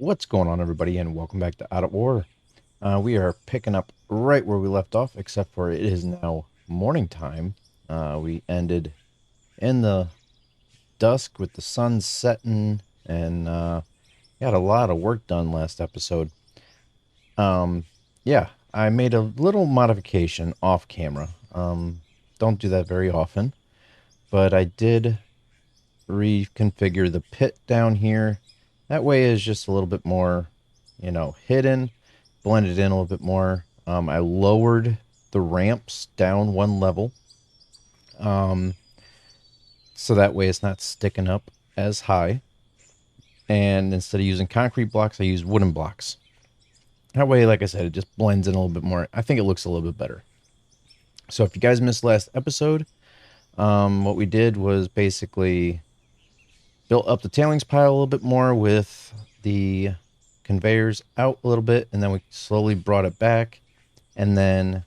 What's going on, everybody, and welcome back to Out of War. We are picking up right where we left off, except for it is now morning time. We ended in the dusk with the sun setting, and got a lot of work done last episode. Yeah, I made a little modification off camera. Don't do that very often, but I did reconfigure the pit down here. That way is just a little bit more, hidden, blended in a little bit more. I lowered the ramps down one level, so that way it's not sticking up as high. And instead of using concrete blocks, I use wooden blocks. That way, like I said, it just blends in a little bit more. I think it looks a little bit better. So if you guys missed last episode, what we did was basically built up the tailings pile a little bit more with the conveyors out a little bit, and then we slowly brought it back. And then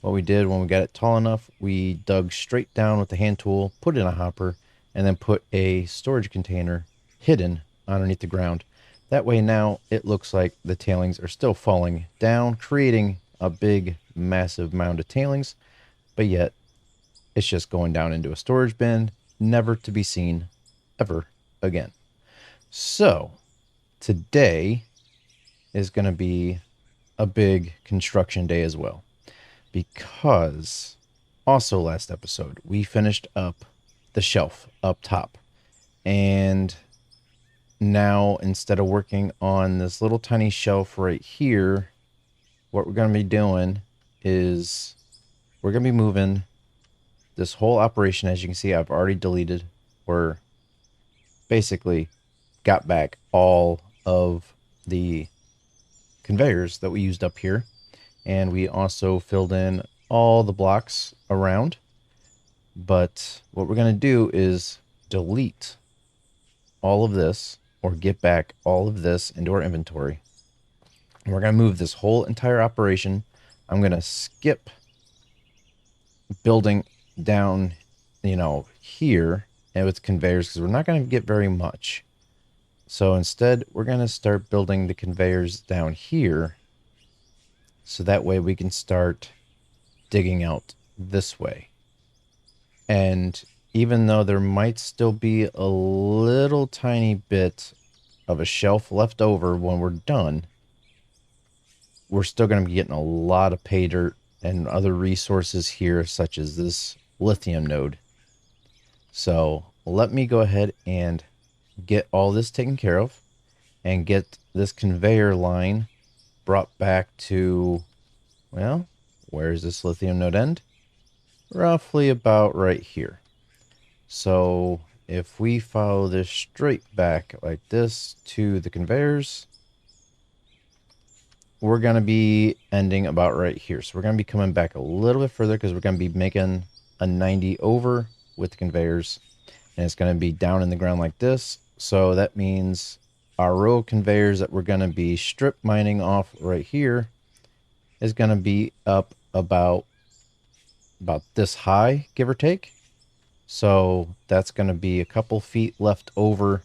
what we did when we got it tall enough, we dug straight down with the hand tool, put it in a hopper, and then put a storage container hidden underneath the ground. That way now it looks like the tailings are still falling down, creating a big massive mound of tailings, but yet it's just going down into a storage bin, never to be seen ever again. So today is going to be a big construction day as well, because also last episode we finished up the shelf up top, and now instead of working on this little tiny shelf right here, what we're going to be doing is we're going to be moving this whole operation. As you can see, I've already deleted, or basically got back all of the conveyors that we used up here, and we also filled in all the blocks around. But what we're going to do is delete all of this, or get back all of this into our inventory, and we're going to move this whole entire operation. I'm going to skip building down here and with conveyors, because we're not going to get very much. So instead we're going to start building the conveyors down here, so that way we can start digging out this way. And even though there might still be a little tiny bit of a shelf left over when we're done, we're still going to be getting a lot of pay dirt and other resources here, such as this lithium node. So let me go ahead and get all this taken care of and get this conveyor line brought back to, well, where is this lithium node end? Roughly about right here. So if we follow this straight back like this to the conveyors, we're going to be ending about right here. So we're going to be coming back a little bit further, because we're going to be making a 90 over with the conveyors, and it's going to be down in the ground like this. So that means our row of conveyors that we're going to be strip mining off right here is going to be up about this high, give or take. So that's going to be a couple feet left over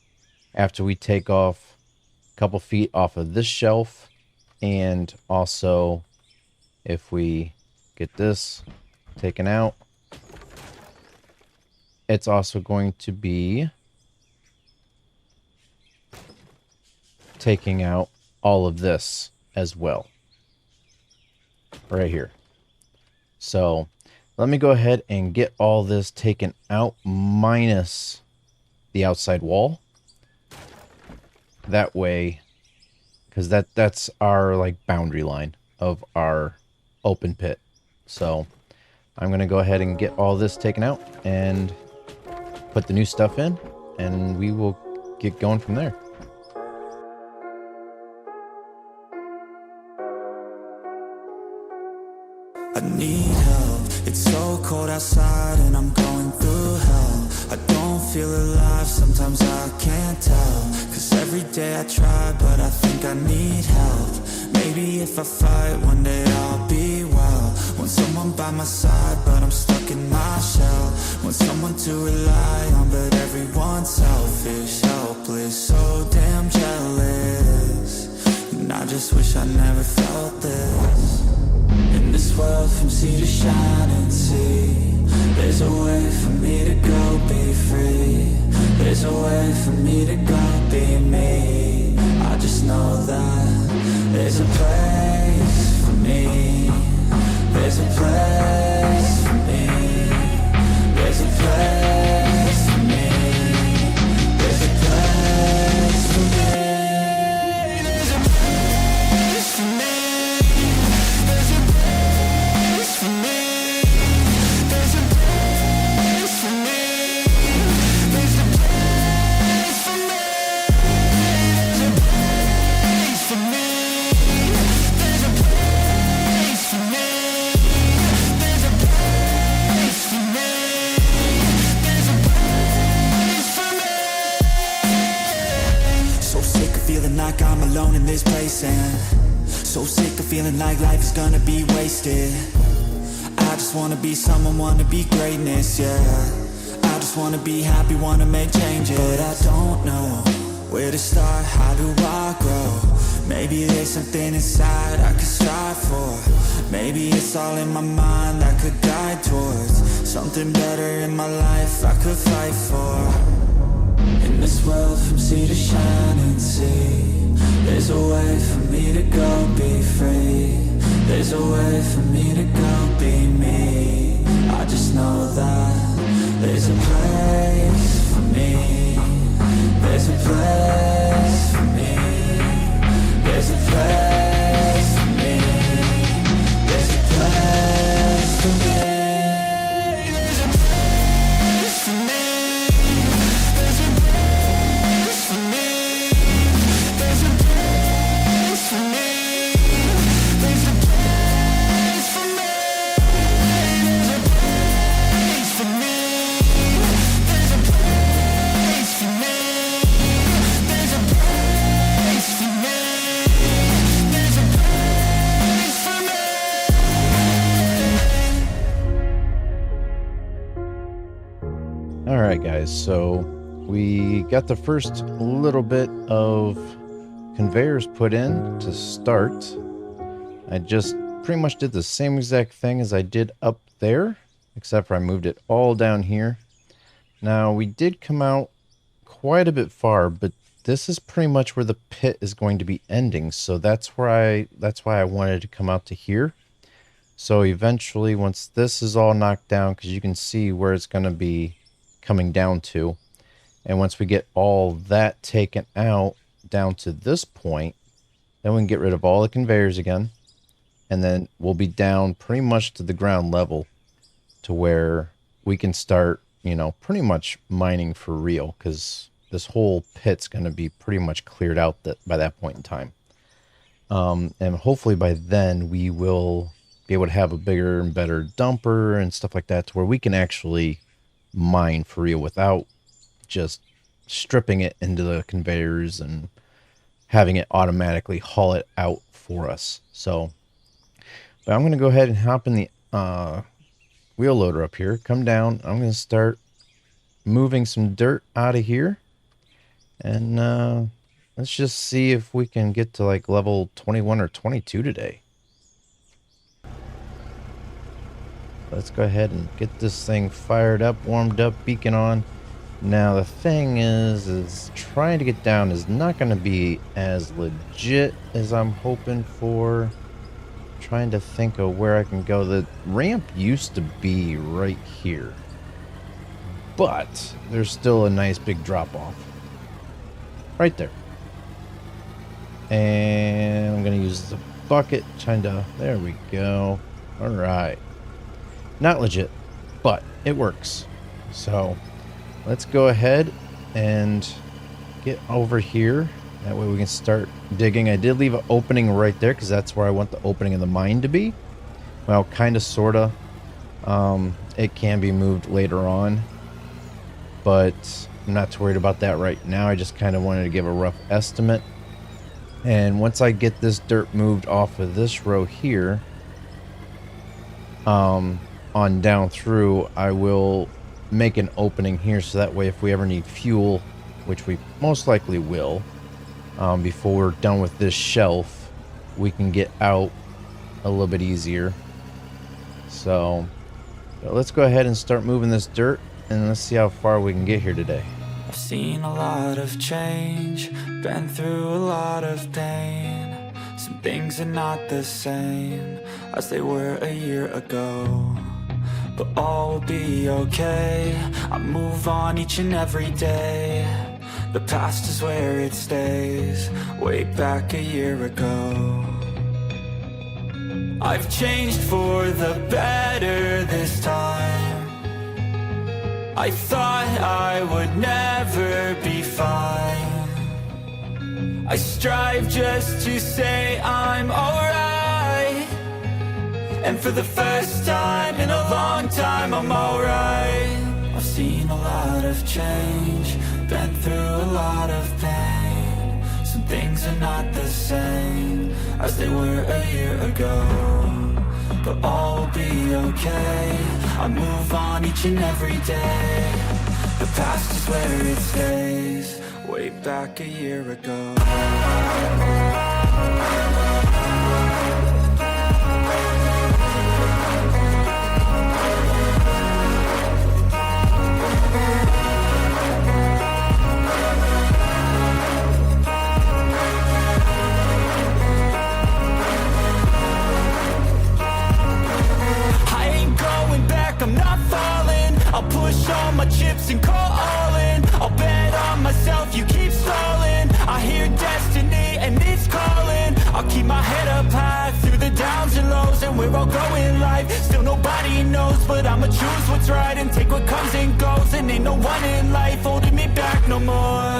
after we take off a couple feet off of this shelf. And also, if we get this taken out, it's also going to be taking out all of this as well right here. So let me go ahead and get all this taken out, minus the outside wall. That way, because that's our boundary line of our open pit. So I'm going to go ahead and get all this taken out and put the new stuff in, and we will get going from there. I need help, it's so cold outside and I'm going through hell. I don't feel alive, sometimes I can't tell, cause every day I try but I think I need help. Maybe if I fight one day I'll be well. Want someone by my side but I'm stuck in my shell. Want someone to rely on but everyone's selfish, helpless, so damn jealous. just wish I never felt this. In this world from sea to shining sea, there's a way for me to go be free. There's a way for me to go be me. I just know that there's a place for me. There's a place for me. There's a place for me. There's a place for me. There's a place for me. There's a place for me. There's a place for me. There's a place for me. There's a place for me. There's a place for me. There's a place for me. There's a place for me. So sick of feeling like I'm alone in this place, and so sick of feeling like life is gonna be wasted. I just wanna be someone, wanna be greatness, yeah. I just wanna be happy, wanna make changes, but I don't know where to start, how do I grow? Maybe there's something inside I could strive for. Maybe it's all in my mind I could guide towards something better in my life I could fight for. In this world from sea to shining sea, there's a way for me to go be free. There's a way for me to go be me. I just know that there's a place for me. There's a place for me. There's a place for me. There's a place for me. There's a place for me. There's a place for me. There's a place for me. There's a place for me. There's a place for me. There's a place for me. There's a place for me. There's a place for me. All right, guys. So we got the first little bit of conveyors put in to start. I just pretty much did the same exact thing as I did up there, except for I moved it all down here. Now, we did come out quite a bit far, but this is pretty much where the pit is going to be ending. So that's why I wanted to come out to here. So eventually, once this is all knocked down, because you can see where it's going to be coming down to, and once we get all that taken out down to this point, then we can get rid of all the conveyors again, and then we'll be down pretty much to the ground level to where we can start, you know, pretty much mining for real, because this whole pit's going to be pretty much cleared out by that point in time. And hopefully by then we will be able to have a bigger and better dumper and stuff like that, to where we can actually mine for real without just stripping it into the conveyors and having it automatically haul it out for us. So, but I'm going to go ahead and hop in the wheel loader up here, come down. I'm going to start moving some dirt out of here, and let's just see if we can get to like level 21 or 22 today. Let's go ahead and get this thing fired up, warmed up, beacon on. Now the thing is trying to get down is not going to be as legit as I'm hoping for. Trying to think of where I can go. The ramp used to be right here, but there's still a nice big drop off right there. And I'm going to use the bucket, there we go. All right. Not legit, but it works. So let's go ahead and get over here. That way we can start digging. I did leave an opening right there because that's where I want the opening of the mine to be. Well, kind of, sort of. It can be moved later on, but I'm not too worried about that right now. I just kind of wanted to give a rough estimate. And once I get this dirt moved off of this row here, on down through, I will make an opening here, so that way if we ever need fuel, which we most likely will, before we're done with this shelf, we can get out a little bit easier. So let's go ahead and start moving this dirt, and let's see how far we can get here today. I've seen a lot of change, been through a lot of pain. Some things are not the same as they were a year ago, but all will be okay. I move on each and every day. The past is where it stays, way back a year ago. I've changed for the better this time. I thought I would never be fine. I strive just to say I'm alright, and for the first time in a long time I'm alright. I've seen a lot of change, been through a lot of pain. Some things are not the same as they were a year ago, but all will be okay. I move on each and every day. The past is where it stays, way back a year ago. I'm not falling, I'll push all my chips and call all in. I'll bet on myself, you keep stalling. I hear destiny and it's calling. I'll keep my head up high through the downs and lows, and we're all growing life. Still nobody knows, but I'ma choose what's right and take what comes and goes. And ain't no one in life holding me back no more.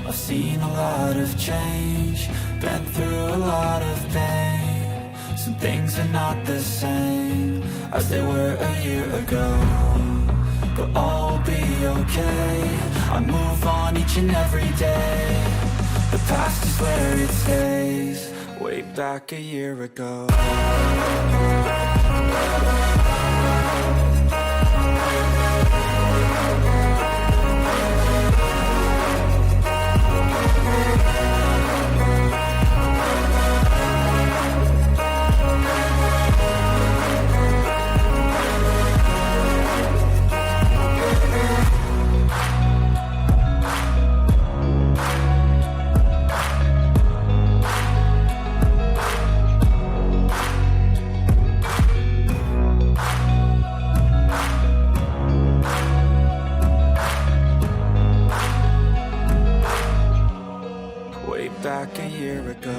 I've seen a lot of change, been through a lot of pain. Some things are not the same as they were a year ago, but all will be okay. I move on each and every day. The past is where it stays, way back a year ago. Back a year ago.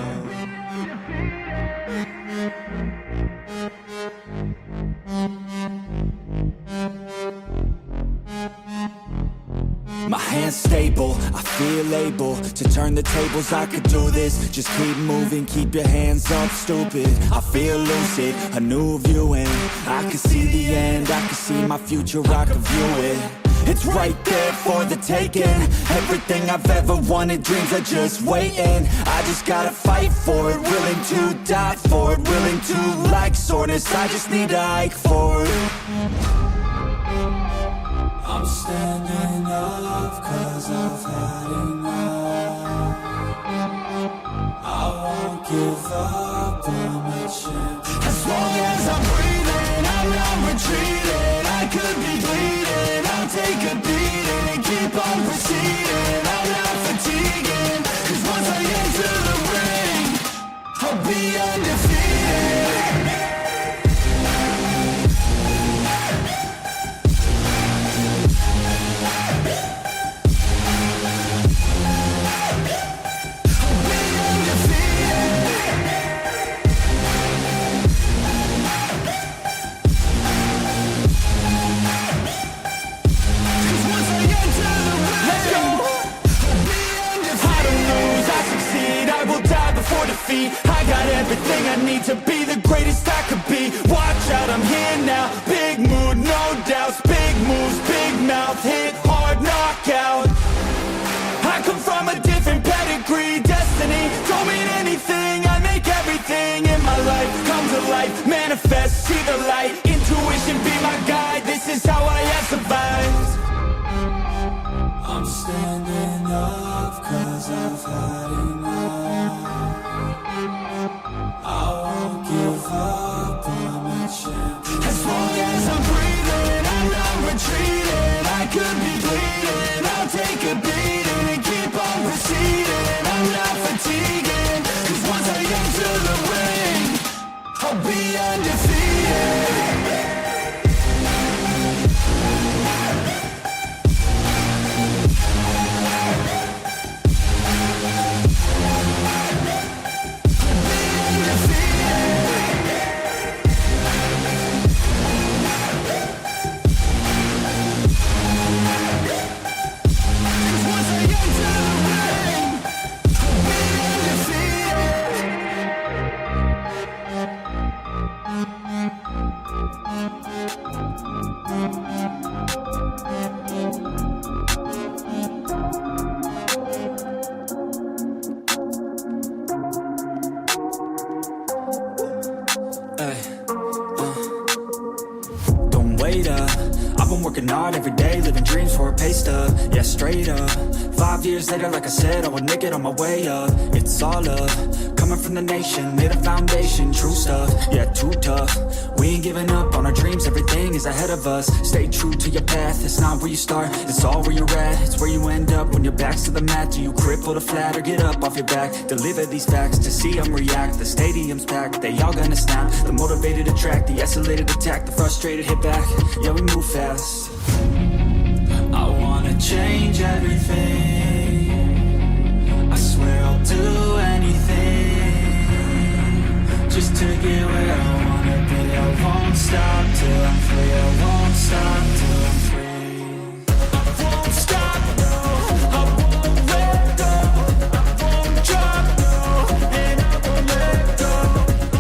My hand's stable, I feel able to turn the tables. I could do this, just keep moving, keep your hands up, stupid. I feel lucid, a new view, and I can see the end, I can see my future, I can view it. It's right there for the taking. Everything I've ever wanted, dreams are just waiting. I just gotta fight for it, willing to die for it, willing to like soreness, I just need to hike for it. I'm standing up cause I've had enough. I won't give up on my chance. As long as I'm breathing, I'm not retreating. I could be bleeding, I'll take a beating and keep on proceeding. I'm not fatiguing, cause once I enter the ring, I'll be undefeated. I got everything I need to be the greatest I could be. Watch out, I'm here now. Big mood, no doubts. Big moves, big mouth. Hit hard, knockout. I come from a different pedigree. Destiny don't mean anything. I make everything in my life come to life. Manifest, see the light. Intuition be my guide. This is how I have survived. I'm standing up cause I've had enough. working hard every day, living dreams for a pay stub. Yeah, straight up. 5 years later, like I said, I would make it on my way up. It's all love, coming from the nation, made a foundation, true stuff. Yeah, too tough. We ain't giving up on our dreams, everything is ahead of us. Stay true to your path, it's not where you start, it's all where you're at. It's where you end up when your back's to the mat. Do you cripple or flat or get up off your back? Deliver these facts to see them react. The stadium's packed, they all gonna snap. The motivated attract, the escalated attack. The frustrated hit back, yeah we move fast. I wanna change everything, I swear I'll do anything just to get where I wanna be. I won't stop till I'm free, I won't stop till I'm free. I won't stop, no, I won't let go, I won't drop, no, and I won't let go.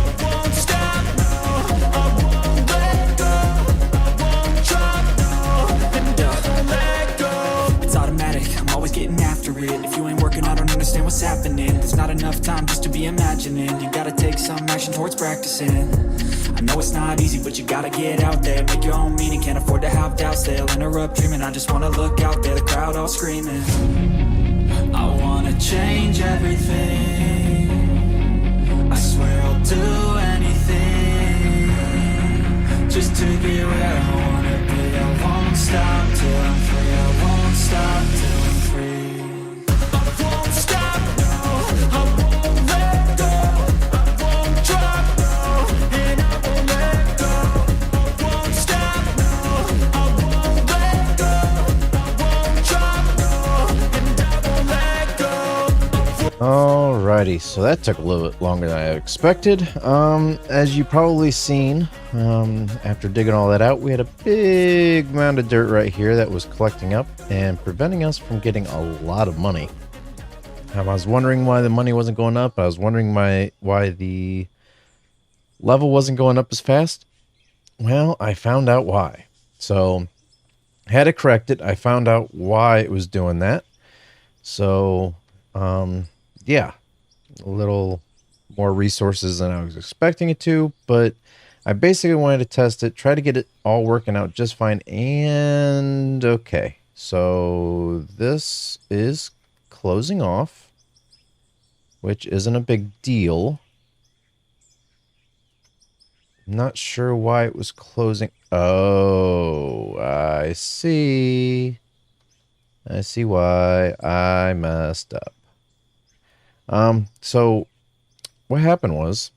I won't stop, no, I won't let go, I won't drop, no, and I won't let go. It's automatic, I'm always getting after it. If you ain't working, I don't understand what's happening. There's not enough time just to be imagining. You gotta take some action towards practicing. I know it's not easy, but you gotta get out there, make your own meaning, can't afford to have doubts, they'll interrupt dreaming. I just wanna look out there, the crowd all screaming. I wanna change everything, I swear I'll do anything just to get where I wanna be. I won't stop till I'm free, I won't stop till I'm free. I won't stop, no, I won't let go, I won't drop, no, and I won't let go. I won't stop, no, I won't let go, I won't drop, no, and I won't let go. Alrighty, so that took a little bit longer than I expected. As you probably seen, after digging all that out, we had a big mound of dirt right here that was collecting up and preventing us from getting a lot of money. I was wondering why the money wasn't going up. I was wondering why the level wasn't going up as fast. Well, I found out why. So, had to correct it. I found out why it was doing that. So, yeah, a little more resources than I was expecting it to, but I basically wanted to test it, try to get it all working out just fine. And okay, so this is closing off, which isn't a big deal. Not sure why it was closing. Oh, I see. I see why I messed up. So what happened was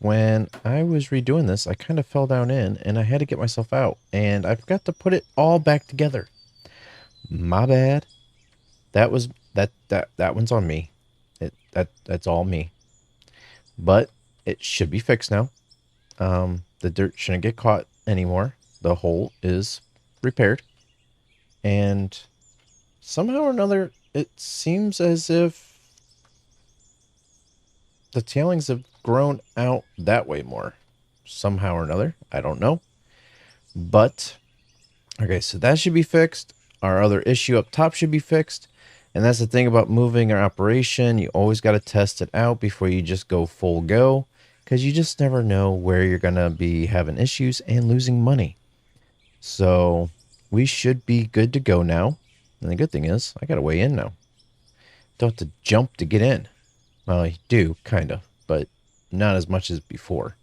when I was redoing this, I kind of fell down in and I had to get myself out and I forgot to put it all back together. My bad. That one's on me. That's all me. But it should be fixed now. The dirt shouldn't get caught anymore. The hole is repaired. And somehow or another, it seems as if the tailings have grown out that way more. Somehow or another. I don't know. But, okay, so that should be fixed. Our other issue up top should be fixed. And that's the thing about moving our operation. You always got to test it out before you just go full go. Because you just never know where you're going to be having issues and losing money. So, we should be good to go now. And the good thing is, I got a way in now. Don't have to jump to get in. Well, you do, kind of, but not as much as before.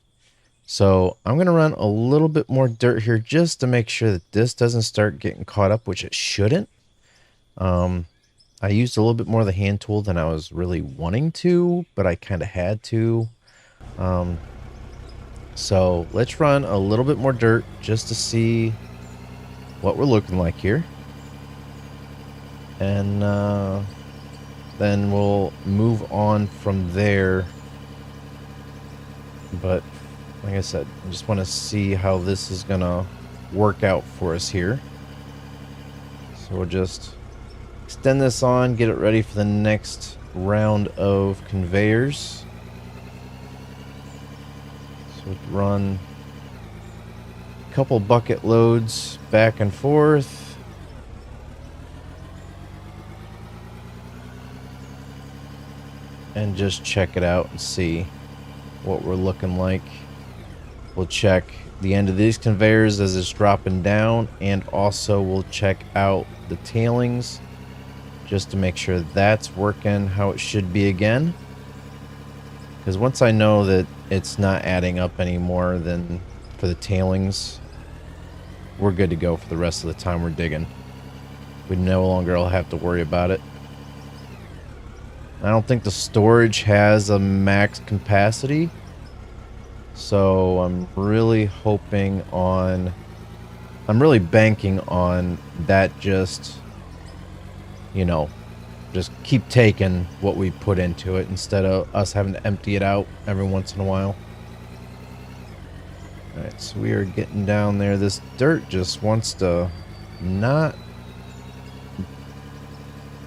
So I'm going to run a little bit more dirt here just to make sure that this doesn't start getting caught up, which it shouldn't. I used a little bit more of the hand tool than I was really wanting to, but I kind of had to. So let's run a little bit more dirt just to see what we're looking like here. And then we'll move on from there. But like I said, I just want to see how this is gonna work out for us here. So we'll just extend this on, get it ready for the next round of conveyors. So we'll run a couple bucket loads back and forth. And just check it out and see what we're looking like. We'll check the end of these conveyors as it's dropping down, and also we'll check out the tailings just to make sure that's working how it should be again. Because once I know that it's not adding up anymore, then for the tailings, we're good to go for the rest of the time we're digging. We no longer will have to worry about it. I don't think the storage has a max capacity, so I'm really banking on that just, you know, just keep taking what we put into it instead of us having to empty it out every once in a while. Alright, so we are getting down there. This dirt just wants to not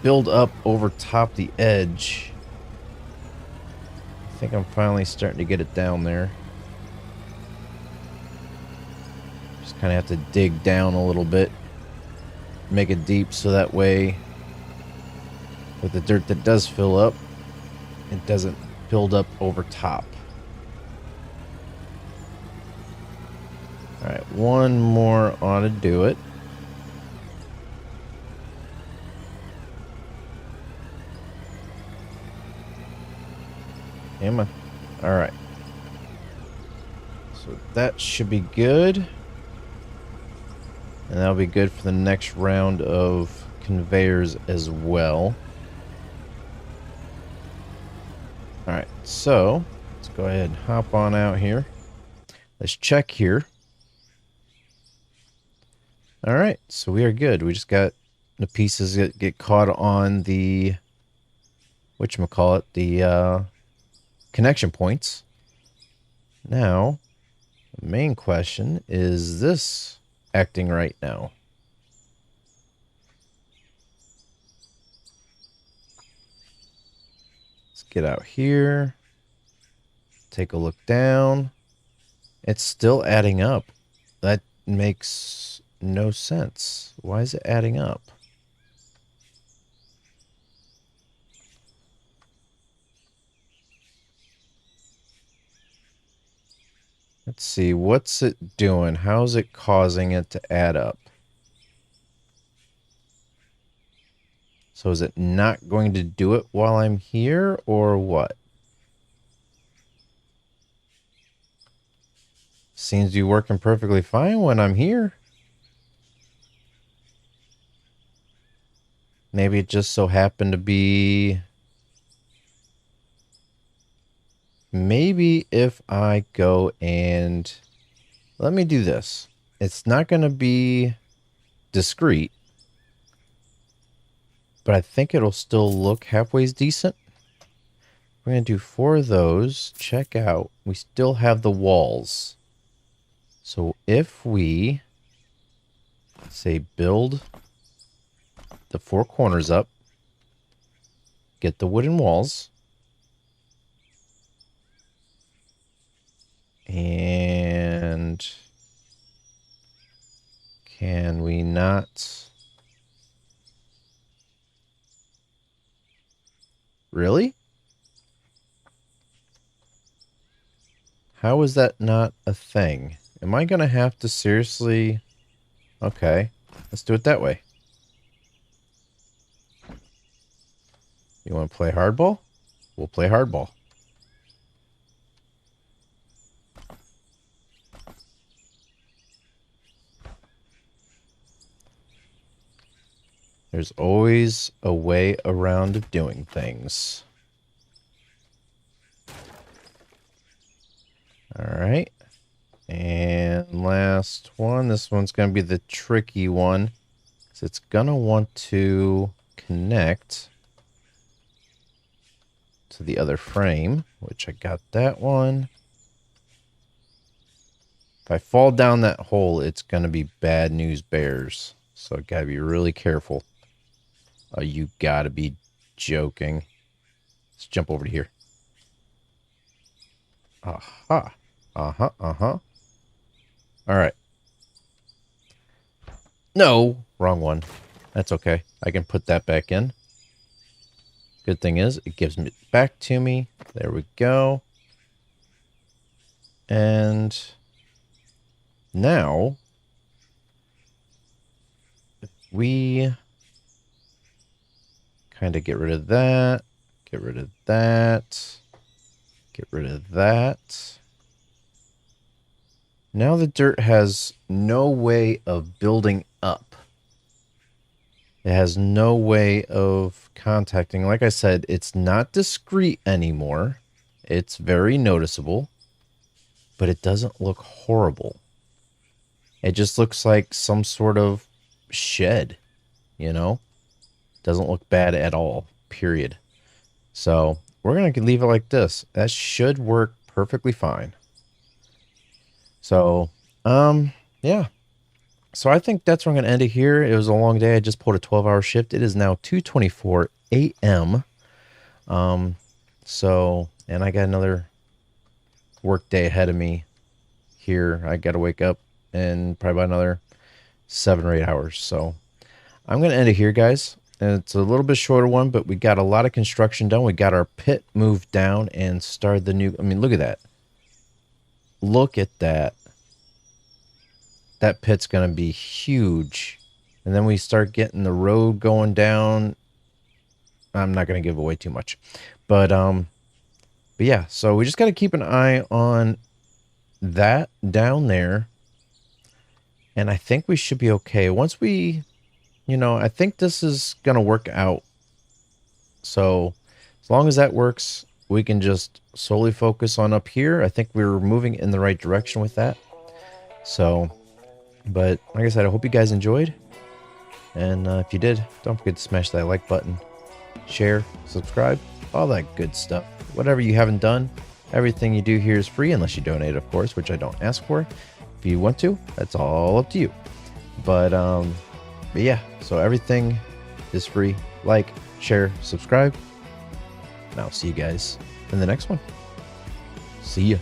build up over top the edge. I think I'm finally starting to get it down there. Just kind of have to dig down a little bit. Make it deep so that way with the dirt that does fill up, it doesn't build up over top. Alright, one more ought to do it. Am I? Alright. So that should be good. And that'll be good for the next round of conveyors as well. Alright, so let's go ahead and hop on out here. Let's check here. Alright, so we are good. We just got the pieces that get caught on the whatchamacallit, the connection points. Now, the main question is this acting right now? Get out here, take a look down. It's still adding up. That makes no sense. Why is it adding up? Let's see, what's it doing? How's it causing it to add up? So is it not going to do it while I'm here, or what? Seems to be working perfectly fine when I'm here. Maybe it just so happened to be... Maybe if I go and... Let me do this. It's not going to be discrete, but I think it'll still look halfway decent. We're going to do 4 of those. Check out. We still have the walls. So if we say build the 4 corners up, get the wooden walls, and can we not... Really? How is that not a thing? Am I going to have to seriously... Okay, let's do it that way. You want to play hardball? We'll play hardball. There's always a way around of doing things. Alright. And last one. This one's going to be the tricky one. So it's going to want to connect to the other frame, which I got that one. If I fall down that hole, it's going to be bad news bears. So I got to be really careful. Oh, you got to be joking. Let's jump over to here. Aha. Uh-huh, uh-huh. All right. No, wrong one. That's okay. I can put that back in. Good thing is, it gives it back to me. There we go. And Now, we kind of get rid of that, get rid of that, get rid of that. Now the dirt has no way of building up. It has no way of contacting. Like I said, it's not discrete anymore. It's very noticeable, but it doesn't look horrible. It just looks like some sort of shed, you know? Doesn't look bad at all, period. So we're going to leave it like this. That should work perfectly fine. So, yeah. So I think that's where I'm going to end it here. It was a long day. I just pulled a 12-hour shift. It is now 2:24 a.m. So, and I got another work day ahead of me here. I got to wake up in probably about another 7 or 8 hours. So I'm going to end it here, guys. And it's a little bit shorter one, but we got a lot of construction done. We got our pit moved down and started the new. I mean, look at that. Look at that. That pit's going to be huge. And then we start getting the road going down. I'm not going to give away too much. But yeah, so we just got to keep an eye on that down there. And I think we should be okay. Once we, you know, I think this is going to work out. So as long as that works, we can just solely focus on up here. I think we're moving in the right direction with that. So, but like I said, I hope you guys enjoyed. And if you did, don't forget to smash that like button, share, subscribe, all that good stuff. Whatever you haven't done, everything you do here is free unless you donate, of course, which I don't ask for. If you want to, that's all up to you. But yeah, so everything is free. Like, share, subscribe. And I'll see you guys in the next one. See ya.